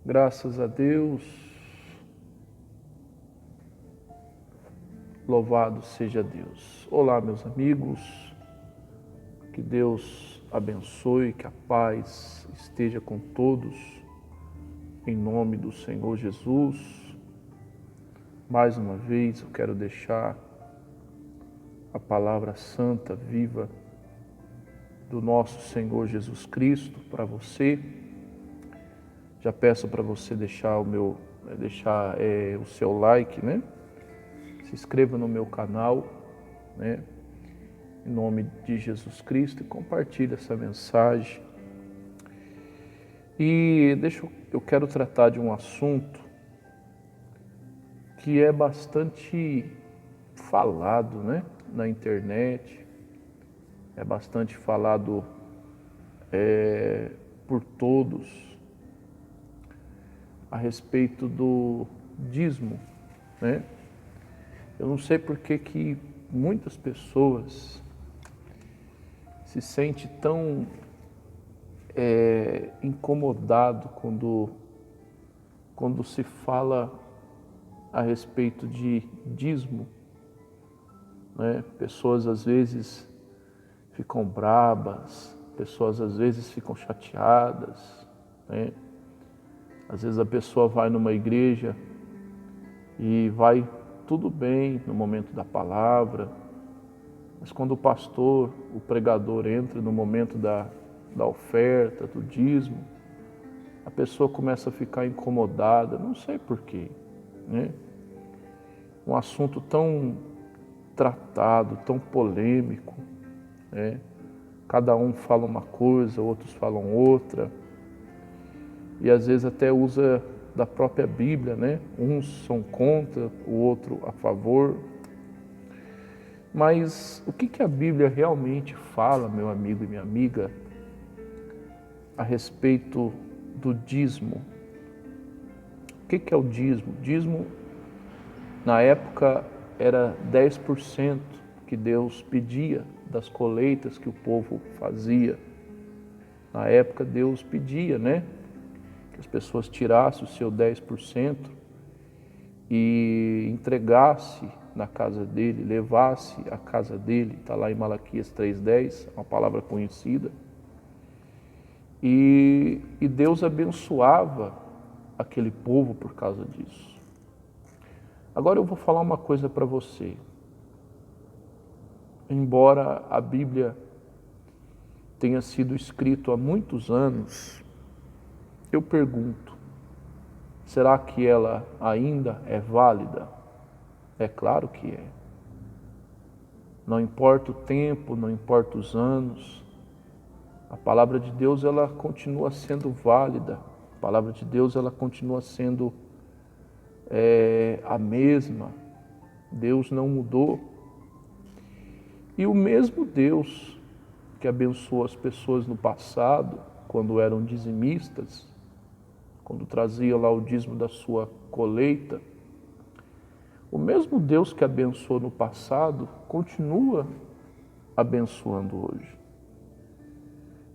Graças a Deus. Louvado seja Deus. Olá, meus amigos. Que Deus abençoe, que a paz esteja com todos. Em nome do Senhor Jesus. Mais uma vez eu quero deixar a palavra santa, viva do nosso Senhor Jesus Cristo para você. Já peço para você deixar o seu like, né? Se inscreva no meu canal, né? Em nome de Jesus Cristo, e compartilhe essa mensagem. E eu quero tratar de um assunto que é bastante falado, né? Na internet, é bastante falado por todos, a respeito do dízimo, né? Eu não sei por que muitas pessoas se sentem tão incomodado quando se fala a respeito de dízimo, né? Pessoas às vezes ficam brabas, pessoas às vezes ficam chateadas, né? Às vezes a pessoa vai numa igreja e vai tudo bem no momento da palavra, mas quando o pastor, o pregador entra no momento da oferta, do dízimo, a pessoa começa a ficar incomodada, não sei porquê, né? Um assunto tão tratado, tão polêmico, né? Cada um fala uma coisa, outros falam outra, e às vezes até usa da própria Bíblia, né? Uns são contra, o outro a favor. Mas o que a Bíblia realmente fala, meu amigo e minha amiga, a respeito do dízimo? O que é o dízimo? Dízimo, na época, era 10% que Deus pedia das colheitas que o povo fazia. Na época, Deus pedia, né? Que as pessoas tirassem o seu 10% e entregasse na casa dele, levasse à casa dele. Está lá em Malaquias 3,10, uma palavra conhecida. E Deus abençoava aquele povo por causa disso. Agora eu vou falar uma coisa para você. Embora a Bíblia tenha sido escrita há muitos anos, eu pergunto, será que ela ainda é válida? É claro que é. Não importa o tempo, não importa os anos, a palavra de Deus ela continua sendo válida. A palavra de Deus ela continua sendo a mesma. Deus não mudou. E o mesmo Deus que abençoou as pessoas no passado, quando eram dizimistas, quando trazia lá o dízimo da sua colheita, o mesmo Deus que abençoou no passado, continua abençoando hoje.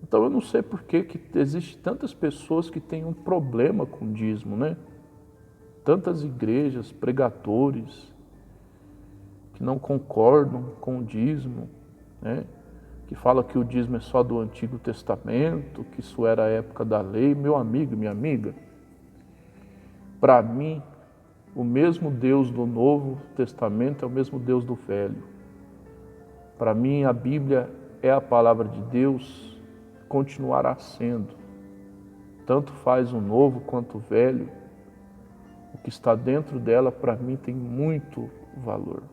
Então eu não sei por que existe tantas pessoas que têm um problema com o dízimo, né? Tantas igrejas, pregadores, que não concordam com o dízimo, né? Que falam que o dízimo é só do Antigo Testamento, que isso era a época da lei. Meu amigo, minha amiga, para mim, o mesmo Deus do Novo Testamento é o mesmo Deus do Velho. Para mim, a Bíblia é a palavra de Deus, continuará sendo. Tanto faz o novo quanto o velho, o que está dentro dela, para mim, tem muito valor.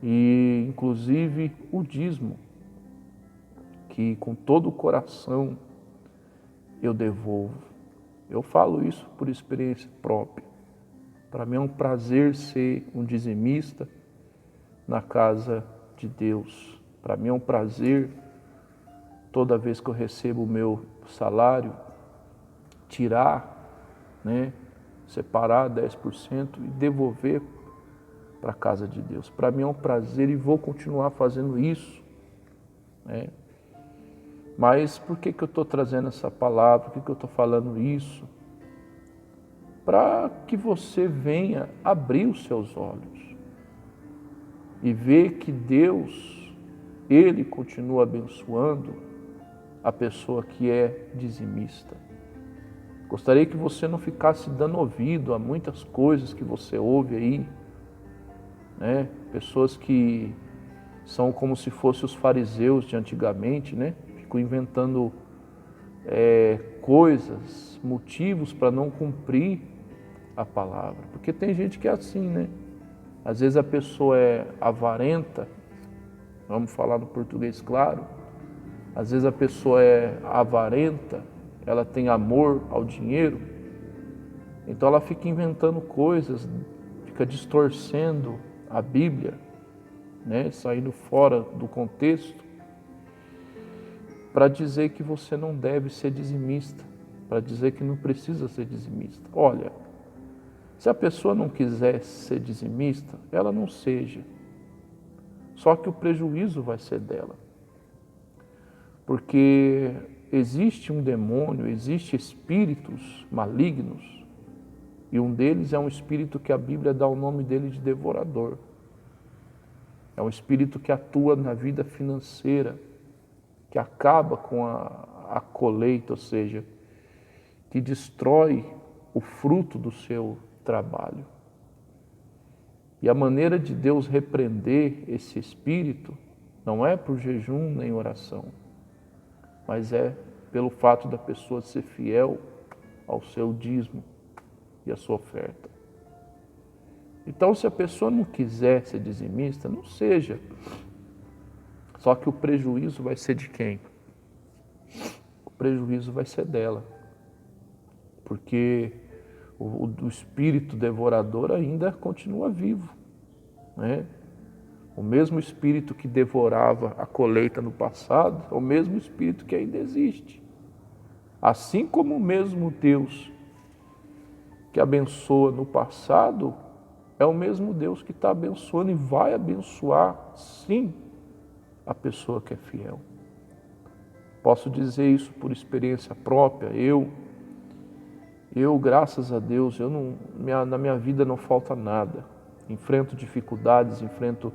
E, inclusive, o dízimo, que com todo o coração eu devolvo. Eu falo isso por experiência própria. Para mim é um prazer ser um dizimista na casa de Deus. Para mim é um prazer, toda vez que eu recebo o meu salário, tirar, né, separar 10% e devolver para a casa de Deus. Para mim é um prazer e vou continuar fazendo isso, né? Mas por que eu estou trazendo essa palavra? Por que eu estou falando isso? Para que você venha abrir os seus olhos e ver que Deus, Ele continua abençoando a pessoa que é dizimista. Gostaria que você não ficasse dando ouvido a muitas coisas que você ouve aí, né? Pessoas que são como se fossem os fariseus de antigamente, né? Ficam inventando coisas, motivos para não cumprir a palavra. Porque tem gente que é assim, né? Às vezes a pessoa é avarenta, vamos falar no português claro. Às vezes a pessoa é avarenta, ela tem amor ao dinheiro, então ela fica inventando coisas, fica distorcendo a Bíblia, né? Saindo fora do contexto, para dizer que você não deve ser dizimista, para dizer que não precisa ser dizimista. Olha, se a pessoa não quiser ser dizimista, ela não seja. Só que o prejuízo vai ser dela. Porque existe um demônio, existe espíritos malignos, e um deles é um espírito que a Bíblia dá o nome dele de devorador. É um espírito que atua na vida financeira, que acaba com a colheita, ou seja, que destrói o fruto do seu trabalho. E a maneira de Deus repreender esse espírito não é por jejum nem oração, mas é pelo fato da pessoa ser fiel ao seu dízimo e à sua oferta. Então, se a pessoa não quiser ser dizimista, não seja. Só que o prejuízo vai ser de quem? O prejuízo vai ser dela. Porque o espírito devorador ainda continua vivo, né? O mesmo espírito que devorava a colheita no passado é o mesmo espírito que ainda existe. Assim como o mesmo Deus que abençoa no passado é o mesmo Deus que está abençoando e vai abençoar, sim, a pessoa que é fiel. Posso dizer isso por experiência própria. Eu graças a Deus, na minha vida não falta nada. Enfrento dificuldades, enfrento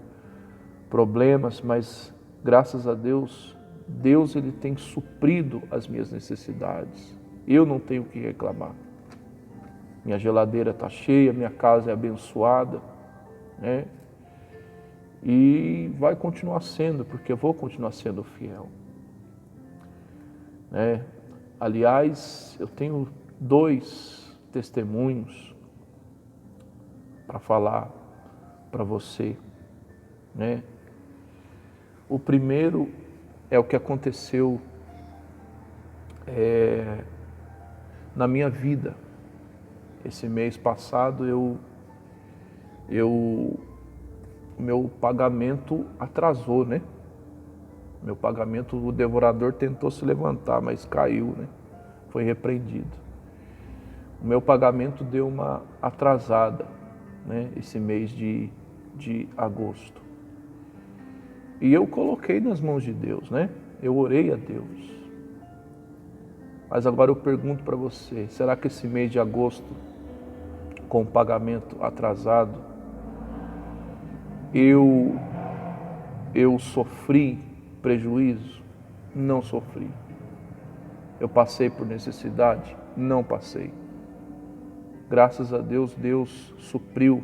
problemas, mas graças a Deus, Deus ele tem suprido as minhas necessidades. Eu não tenho o que reclamar. Minha geladeira está cheia, minha casa é abençoada, né? E vai continuar sendo, porque eu vou continuar sendo fiel, né? Aliás, eu tenho 2 testemunhos para falar para você, né? O primeiro é o que aconteceu na minha vida. Esse mês passado meu pagamento atrasou, né? Meu pagamento, o devorador tentou se levantar, mas caiu, né? Foi repreendido. O meu pagamento deu uma atrasada, né? Esse mês de agosto. E eu coloquei nas mãos de Deus, né? Eu orei a Deus. Mas agora eu pergunto para você, será que esse mês de agosto, com o pagamento atrasado, eu sofri prejuízo? Não sofri. Eu passei por necessidade? Não passei. Graças a Deus, Deus supriu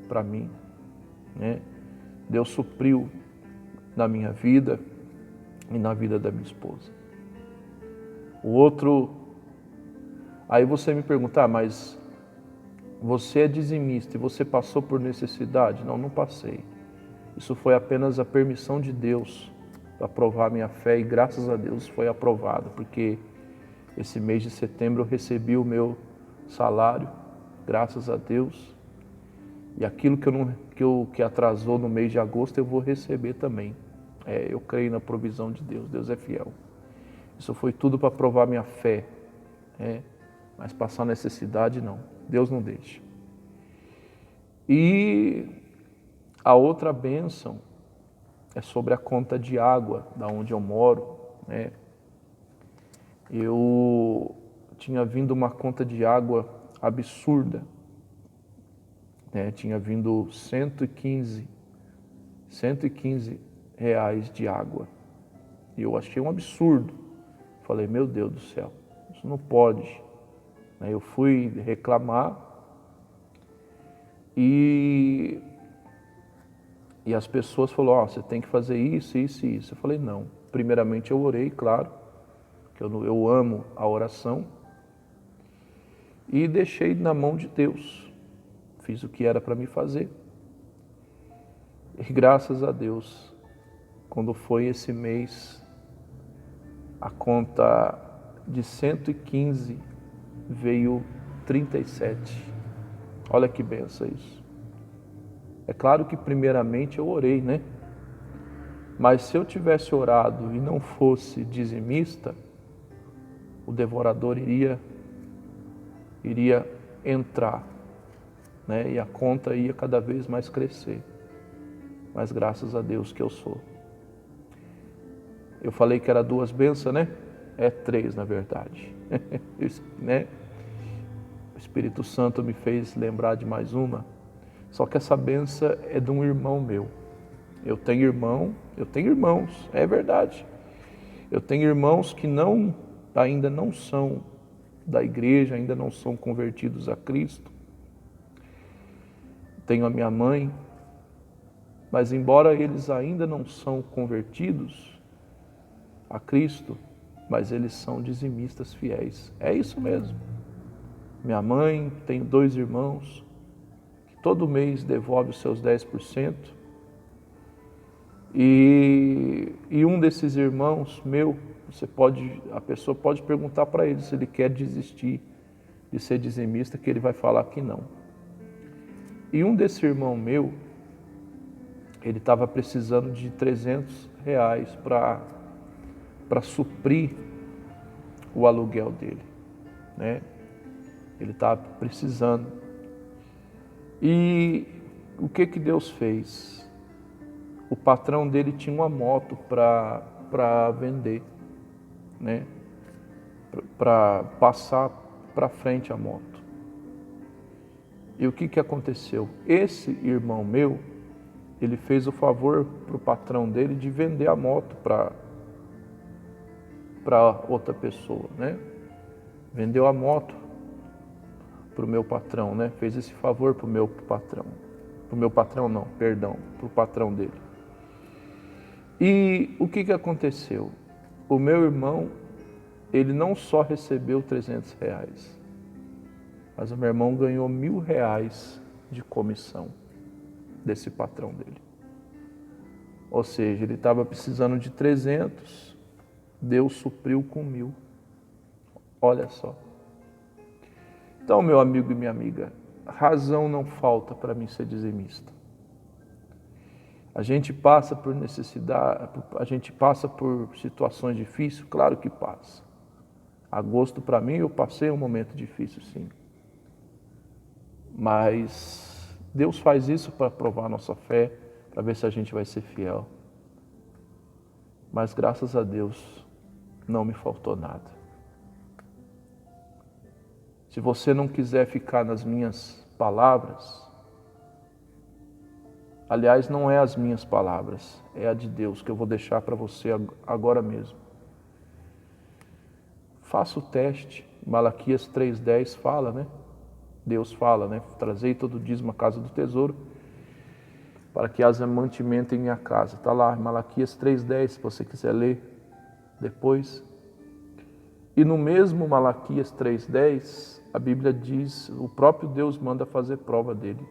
para mim, né? Deus supriu na minha vida e na vida da minha esposa. O outro, aí você me pergunta, mas você é dizimista e você passou por necessidade? Não, não passei. Isso foi apenas a permissão de Deus para provar minha fé e graças a Deus foi aprovado, porque esse mês de setembro eu recebi o meu salário, graças a Deus, e aquilo que atrasou no mês de agosto eu vou receber também. Eu creio na provisão de Deus, Deus é fiel. Isso foi tudo para provar minha fé, mas passar necessidade não, Deus não deixa. E a outra bênção é sobre a conta de água da onde eu moro, né? Eu tinha vindo uma conta de água absurda, né? Tinha vindo 115 reais de água. E eu achei um absurdo. Falei, meu Deus do céu, isso não pode. Eu fui reclamar e as pessoas falaram, você tem que fazer isso, isso e isso. Eu falei, não. Primeiramente eu orei, claro, que eu amo a oração, e deixei na mão de Deus. Fiz o que era para me fazer. E graças a Deus, quando foi esse mês, a conta de 115 veio 37. Olha que benção isso. É claro que primeiramente eu orei, né? Mas se eu tivesse orado e não fosse dizimista, o devorador iria entrar, né? E a conta ia cada vez mais crescer. Mas graças a Deus que eu sou. Eu falei que era 2 bênçãos, né? É 3, na verdade. Né? O Espírito Santo me fez lembrar de mais uma. Só que essa bênção é de um irmão meu. Eu tenho irmãos, é verdade. Eu tenho irmãos que ainda não são da igreja, ainda não são convertidos a Cristo. Tenho a minha mãe, mas embora eles ainda não são convertidos a Cristo, mas eles são dizimistas fiéis. É isso mesmo. Minha mãe, tenho 2 irmãos, que todo mês devolve os seus 10%. E um desses irmãos meu, a pessoa pode perguntar para ele se ele quer desistir de ser dizimista, que ele vai falar que não. E um desse irmão meu, ele estava precisando de 300 reais para suprir o aluguel dele, né? Ele estava precisando. E o que Deus fez? O patrão dele tinha uma moto para vender, né? Para passar para frente a moto. E o que aconteceu? Esse irmão meu, ele fez o favor para o patrão dele de vender a moto para outra pessoa, né? Vendeu a moto para o meu patrão, né? Fez esse favor para o meu patrão. Para o meu patrão não, perdão, para o patrão dele. E o que aconteceu? O meu irmão, ele não só recebeu 300 reais, mas o meu irmão ganhou 1.000 reais de comissão desse patrão dele. Ou seja, ele estava precisando de 300, Deus supriu com 1.000. Olha só. Então, meu amigo e minha amiga, razão não falta para mim ser dizimista. A gente passa por necessidade, a gente passa por situações difíceis, claro que passa. Agosto, para mim, eu passei um momento difícil, sim. Mas Deus faz isso para provar a nossa fé, para ver se a gente vai ser fiel. Mas graças a Deus, não me faltou nada. Se você não quiser ficar nas minhas palavras, aliás, não é as minhas palavras, é a de Deus que eu vou deixar para você agora mesmo. Faça o teste. Malaquias 3,10 fala, né? Deus fala, né? Trazei todo o dízimo à casa do tesouro, para que as mantimento em minha casa. Está lá, Malaquias 3,10, se você quiser ler depois. E no mesmo Malaquias 3,10, a Bíblia diz, o próprio Deus manda fazer prova dele.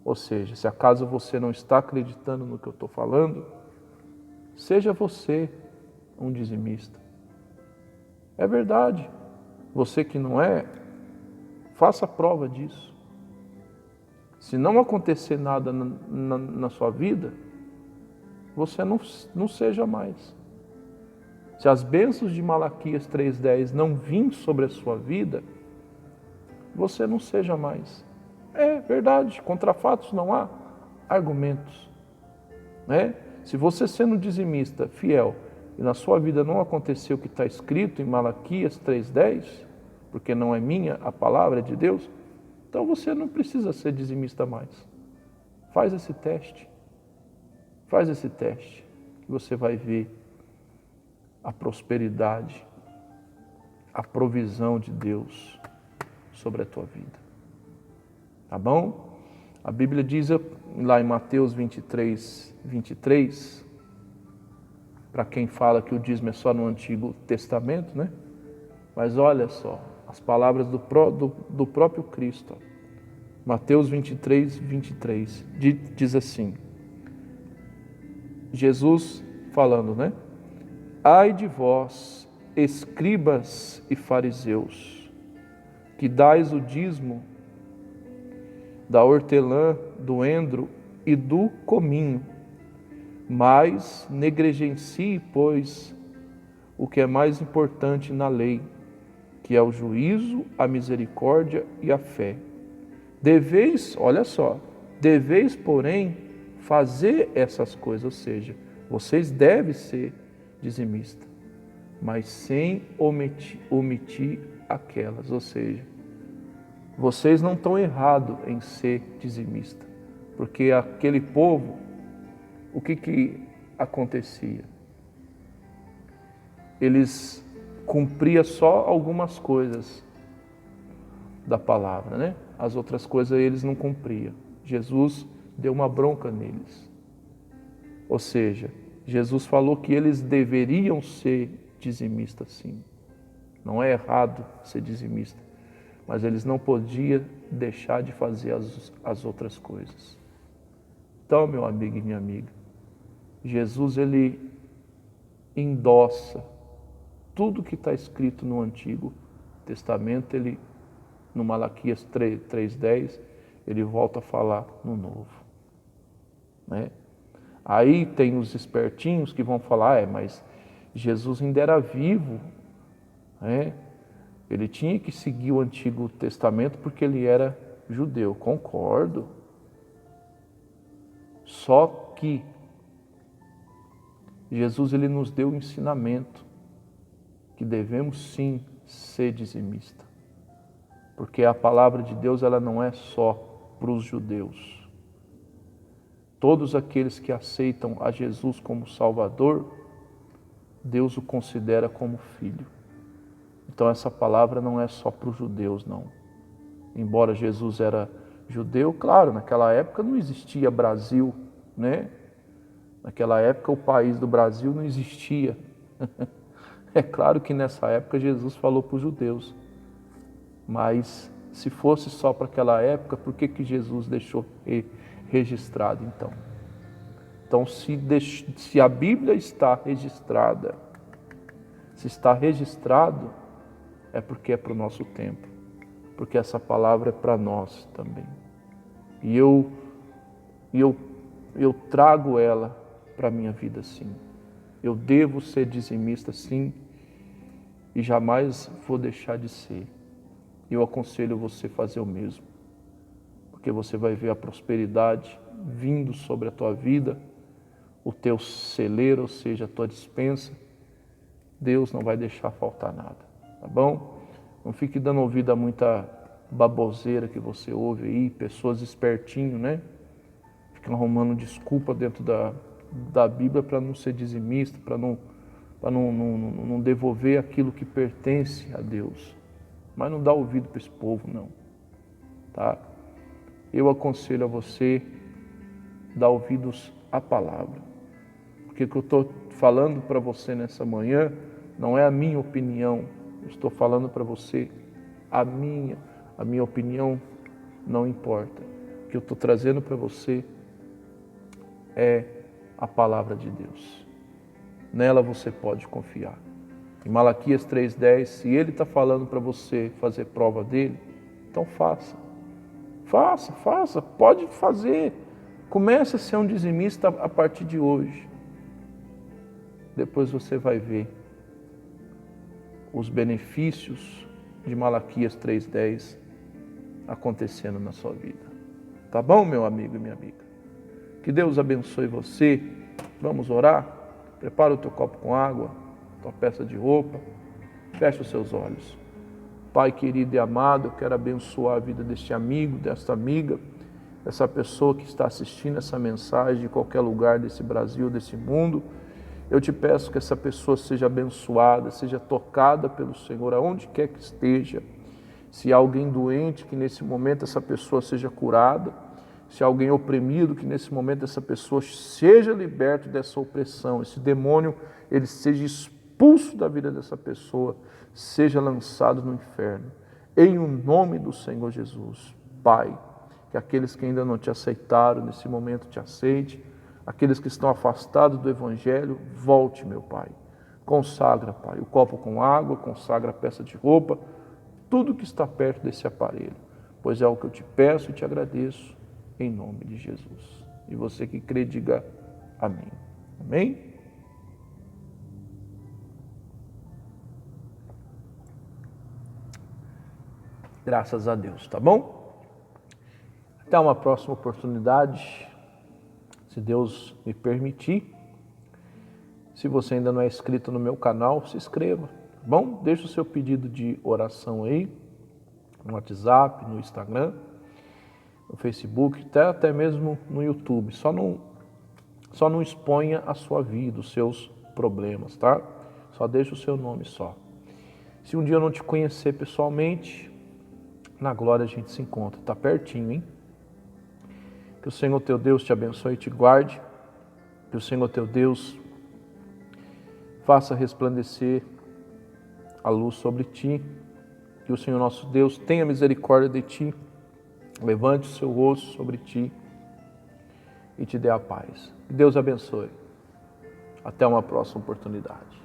Ou seja, se acaso você não está acreditando no que eu estou falando, seja você um dizimista. É verdade. Você que não é, faça prova disso. Se não acontecer nada na sua vida, você não seja mais. Se as bênçãos de Malaquias 3,10 não virem sobre a sua vida, você não seja mais. É verdade, contra fatos não há argumentos, né? Se você sendo dizimista, fiel, e na sua vida não aconteceu o que está escrito em Malaquias 3,10, porque não é minha a palavra, é de Deus, então você não precisa ser dizimista mais. Faz esse teste. Faz esse teste, que você vai ver a prosperidade, a provisão de Deus sobre a tua vida. Tá bom? A Bíblia diz lá em Mateus 23, para quem fala que o dízimo é só no Antigo Testamento, né? Mas olha só, as palavras do próprio Cristo. Mateus 23, diz assim, Jesus falando, né? Ai de vós, escribas e fariseus, que dais o dízimo da hortelã, do endro e do cominho, mas negligencie, pois, o que é mais importante na lei, que é o juízo, a misericórdia e a fé. Deveis, olha só, deveis, porém, fazer essas coisas, ou seja, vocês devem ser dizimistas, mas sem omitir aquelas, ou seja, vocês não estão errados em ser dizimista, porque aquele povo, o que acontecia? Eles cumpriam só algumas coisas da palavra, né? As outras coisas eles não cumpriam. Jesus deu uma bronca neles. Ou seja, Jesus falou que eles deveriam ser dizimistas, sim. Não é errado ser dizimista, mas eles não podiam deixar de fazer as outras coisas. Então, meu amigo e minha amiga, Jesus, ele endossa tudo que está escrito no Antigo Testamento, ele, no Malaquias 3,10, ele volta a falar no Novo, né? Aí tem os espertinhos que vão falar, mas Jesus ainda era vivo, né? Ele tinha que seguir o Antigo Testamento porque ele era judeu. Concordo. Só que Jesus, ele nos deu o ensinamento que devemos sim ser dizimista, porque a palavra de Deus, ela não é só para os judeus. Todos aqueles que aceitam a Jesus como Salvador, Deus o considera como filho. Então essa palavra não é só para os judeus, não. Embora Jesus era judeu, claro, naquela época não existia Brasil, né? Naquela época o país do Brasil não existia. É claro que nessa época Jesus falou para os judeus. Mas se fosse só para aquela época, por que Jesus deixou registrado então? Então se a Bíblia está registrada, se está registrado, é porque é para o nosso tempo, porque essa palavra é para nós também. E eu trago ela para a minha vida, sim. Eu devo ser dizimista, sim, e jamais vou deixar de ser. Eu aconselho você a fazer o mesmo, porque você vai ver a prosperidade vindo sobre a tua vida, o teu celeiro, ou seja, a tua despensa. Deus não vai deixar faltar nada, tá bom? Não fique dando ouvido a muita baboseira que você ouve aí, pessoas espertinho, né? Ficam arrumando desculpa dentro da Bíblia para não ser dizimista, para não devolver aquilo que pertence a Deus. Mas não dá ouvido para esse povo, não. Tá? Eu aconselho a você dar ouvidos à palavra. Porque o que eu estou falando para você nessa manhã não é a minha opinião. Eu estou falando para você a minha opinião não importa. O que eu estou trazendo para você é a palavra de Deus. Nela você pode confiar. Em Malaquias 3,10, se ele está falando para você fazer prova dele, então faça. Faça, pode fazer. Comece a ser um dizimista a partir de hoje. Depois você vai ver os benefícios de Malaquias 3,10 acontecendo na sua vida. Tá bom, meu amigo e minha amiga? Que Deus abençoe você. Vamos orar? Prepara o teu copo com água, tua peça de roupa, fecha os seus olhos. Pai querido e amado, eu quero abençoar a vida deste amigo, desta amiga, dessa pessoa que está assistindo essa mensagem de qualquer lugar desse Brasil, desse mundo. Eu te peço que essa pessoa seja abençoada, seja tocada pelo Senhor, aonde quer que esteja. Se há alguém doente, que nesse momento essa pessoa seja curada. Se há alguém oprimido, que nesse momento essa pessoa seja liberta dessa opressão. Esse demônio, ele seja expulso da vida dessa pessoa, seja lançado no inferno. Em o nome do Senhor Jesus. Pai, que aqueles que ainda não te aceitaram, nesse momento te aceite. Aqueles que estão afastados do Evangelho, volte, meu Pai. Consagra, Pai, o copo com água, consagra a peça de roupa, tudo que está perto desse aparelho, pois é o que eu te peço e te agradeço, em nome de Jesus. E você que crê, diga amém. Amém? Graças a Deus, tá bom? Até uma próxima oportunidade, se Deus me permitir. Se você ainda não é inscrito no meu canal, se inscreva, tá bom? Deixa o seu pedido de oração aí, no WhatsApp, no Instagram, no Facebook, até mesmo no YouTube. Só não exponha a sua vida, os seus problemas, tá? Só deixa o seu nome só. Se um dia eu não te conhecer pessoalmente, na glória a gente se encontra. Tá pertinho, hein? Que o Senhor teu Deus te abençoe e te guarde. Que o Senhor teu Deus faça resplandecer a luz sobre ti. Que o Senhor nosso Deus tenha misericórdia de ti. Levante o seu rosto sobre ti e te dê a paz. Que Deus abençoe. Até uma próxima oportunidade.